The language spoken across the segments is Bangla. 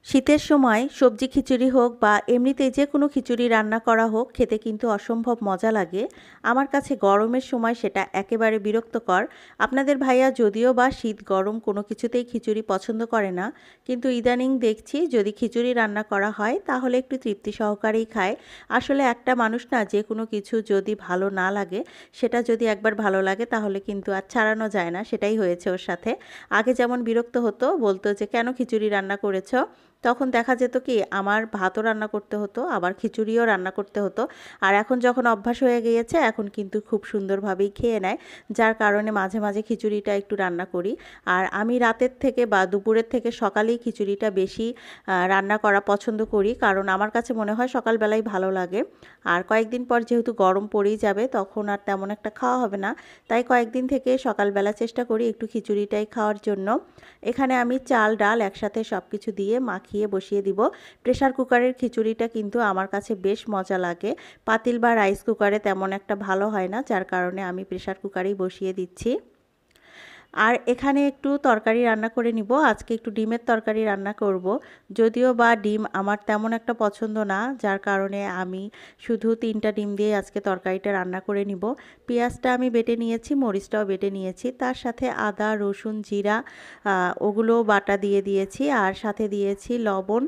শীতের সময় সবজি খিচুড়ি হোক বা এমনিতে যে কোনো খিচুড়ি রান্না করা হোক খেতে কিন্তু অসম্ভব মজা লাগে। আমার কাছে গরমের সময় সেটা একেবারে বিরক্তকর। আপনাদের ভাইয়া যদিও বা শীত গরম কোনো কিছুতেই খিচুড়ি পছন্দ করে না, কিন্তু ইদানিং দেখছি যদি খিচুড়ি রান্না করা হয় তাহলে একটু তৃপ্তি সহকারেই খায়। আসলে একটা মানুষ না, যে কোনো কিছু যদি ভালো না লাগে সেটা যদি একবার ভালো লাগে তাহলে কিন্তু আর ছাড়ানো যায় না। সেটাই হয়েছে ওর সাথে। আগে যেমন বিরক্ত হতো, বলতো যে কেন খিচুড়ি রান্না করেছো, তখন দেখা যেত কি আমার ভাতও রান্না করতে হতো, আবার খিচুড়িও রান্না করতে হতো। আর এখন যখন অভ্যাস হয়ে গিয়েছে এখন কিন্তু খুব সুন্দরভাবেই খেয়ে নেয়, যার কারণে মাঝে মাঝে খিচুড়িটা একটু রান্না করি। আর আমি রাতের থেকে বা দুপুরের থেকে সকালেই খিচুড়িটা বেশি রান্না করা পছন্দ করি, কারণ আমার কাছে মনে হয় সকালবেলাই ভালো লাগে। আর কয়েকদিন পর যেহেতু গরম পড়েই যাবে তখন আর তেমন একটা খাওয়া হবে না, তাই কয়েকদিন থেকে সকালবেলা চেষ্টা করি একটু খিচুড়িটাই খাওয়ার জন্য। এখানে আমি চাল ডাল একসাথে সব কিছু দিয়ে মাখিয়ে বসিয়ে দিব। প্রেসার কুকারের খিচুড়িটা কিন্তু আমার কাছে বেশ মজা লাগে। পাতিল বা রাইস কুকারে তেমন একটা ভালো হয় না, যার কারণে আমি প্রেসার কুকারেই বসিয়ে দিচ্ছি। আর এখানে একটু তরকারি রান্না করে নিব। আজকে একটু ডিমের তরকারি রান্না করব। যদিও বা ডিম আমার তেমন একটা পছন্দ না, যার কারণে আমি শুধু 3টা ডিম দিয়ে আজকে তরকারিটা রান্না করে নিব। পেঁয়াজটা আমি বেটে নিয়েছি, মরিচটাও বেটে নিয়েছি, তার সাথে আদা রসুন জিরা ওগুলো বাটা দিয়ে দিয়েছি, আর সাথে দিয়েছি লবণ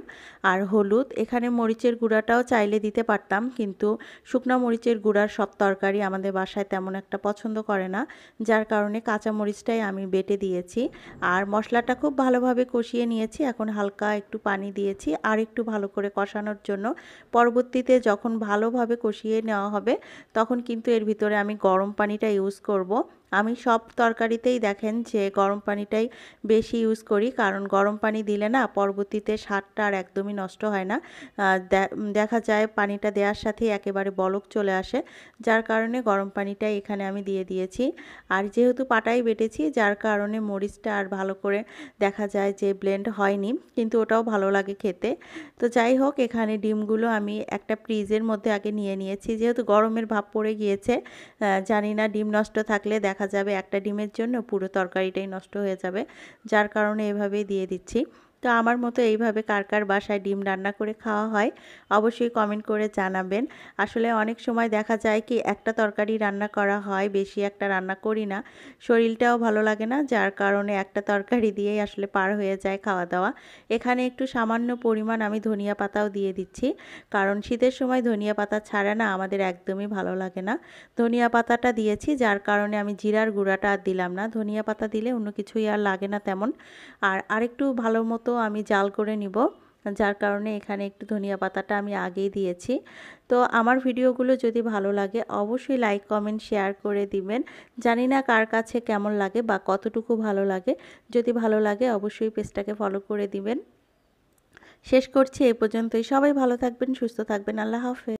আর হলুদ। এখানে মরিচের গুঁড়াটাও চাইলে দিতে পারতাম, কিন্তু শুকনো মরিচের গুঁড়ার সব তরকারি আমাদের বাসায় তেমন একটা পছন্দ করে না, যার কারণে কাঁচা মরিচটাই আমি বেটে দিয়েছি। আর মশলাটা খুব ভালোভাবে কষিয়ে নিয়েছি। এখন হালকা একটু পানি দিয়েছি আর একটু ভালো করে কষানোর জন্য। পরবর্তীতে যখন ভালোভাবে কষিয়ে নেওয়া হবে তখন কিন্তু এর ভিতরে আমি গরম পানিটা ইউজ করব। আমি সব তরকারিতেই দেখেন যে গরম পানিটাই বেশি ইউজ করি, কারণ গরম পানি দিলে না পরবর্তীতে স্বাদটা আর একদমই নষ্ট হয় না। দেখা যায় পানিটা দেওয়ার সাথেই একেবারে বলক চলে আসে, যার কারণে গরম পানিটাই এখানে আমি দিয়ে দিয়েছি। আর যেহেতু পাটাই বেটেছি যার কারণে মরিচটা আর ভালো করে দেখা যায় যে ব্লেন্ড হয়নি, কিন্তু ওটাও ভালো লাগে খেতে। তো যাই হোক, এখানে ডিমগুলো আমি একটা ফ্রিজের মধ্যে আগে নিয়ে নিয়েছি, যেহেতু গরমের ভাপ পড়ে গিয়েছে। জানি না ডিম নষ্ট থাকলে দেখা যাবে একটা ডিমের জন্য পুরো তরকারিটাই নষ্ট হয়ে যাবে, যার কারণে এভাবেই দিয়ে দিচ্ছি। তো আমার মতো এইভাবে কার কার বাসায় ডিম রান্না করে খাওয়া হয় অবশ্যই কমেন্ট করে জানাবেন। আসলে অনেক সময় দেখা যায় কি একটা তরকারি রান্না করা হয়, বেশি একটা রান্না করি না, শরীরটাও ভালো লাগে না, যার কারণে একটা তরকারি দিয়েই আসলে পার হয়ে যায় খাওয়া দাওয়া। এখানে একটু সামান্য পরিমাণ আমি ধনিয়া পাতাও দিয়ে দিচ্ছি, কারণ শীতের সময় ধনিয়া পাতা ছাড়া না আমাদের একদমই ভালো লাগে না। ধনিয়া পাতাটা দিয়েছি, যার কারণে আমি জিরার গুঁড়াটা আর দিলাম না। ধনিয়া পাতা দিলে অন্য কিছুই আর লাগে না তেমন। আর আরেকটু ভালো মতো আমি জাল করে নিব, যার কারণে এখানে একটু ধনিয়া পাতাটা আমি আগেই দিয়েছি। তো আমার ভিডিওগুলো যদি ভালো লাগে অবশ্যই লাইক কমেন্ট শেয়ার করে দিবেন। জানি না কার কাছে কেমন লাগে বা কতটুকু ভালো লাগে। যদি ভালো লাগে অবশ্যই পেজটাকে ফলো করে দিবেন। শেষ করছি এই পর্যন্তই। সবাই ভালো থাকবেন, সুস্থ থাকবেন। আল্লাহ হাফেজ।